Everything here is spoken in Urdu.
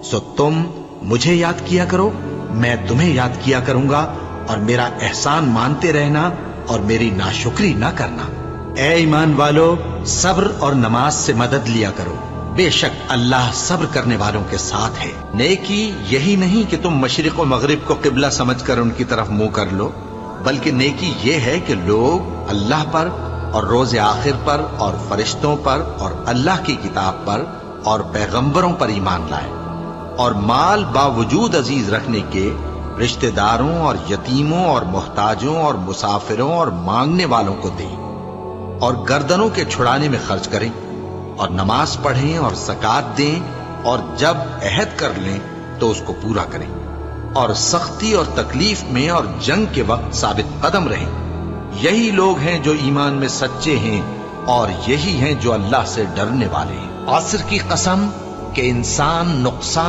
سو تم مجھے یاد کیا کرو، میں تمہیں یاد کیا کروں گا، اور میرا احسان مانتے رہنا اور میری ناشکری نہ کرنا۔ اے ایمان والو، صبر اور نماز سے مدد لیا کرو، بے شک اللہ صبر کرنے والوں کے ساتھ ہے۔ نیکی یہی نہیں کہ تم مشرق و مغرب کو قبلہ سمجھ کر ان کی طرف منہ کر لو، بلکہ نیکی یہ ہے کہ لوگ اللہ پر اور روز آخر پر اور فرشتوں پر اور اللہ کی کتاب پر اور پیغمبروں پر ایمان لائیں، اور مال باوجود عزیز رکھنے کے رشتہ داروں اور یتیموں اور محتاجوں اور مسافروں اور مانگنے والوں کو دیں، اور گردنوں کے چھڑانے میں خرچ کریں، اور نماز پڑھیں اور زکوٰۃ دیں، اور جب عہد کر لیں تو اس کو پورا کریں، اور سختی اور تکلیف میں اور جنگ کے وقت ثابت قدم رہیں۔ یہی لوگ ہیں جو ایمان میں سچے ہیں، اور یہی ہیں جو اللہ سے ڈرنے والے ہیں۔ عصر کی قسم کہ انسان نقصان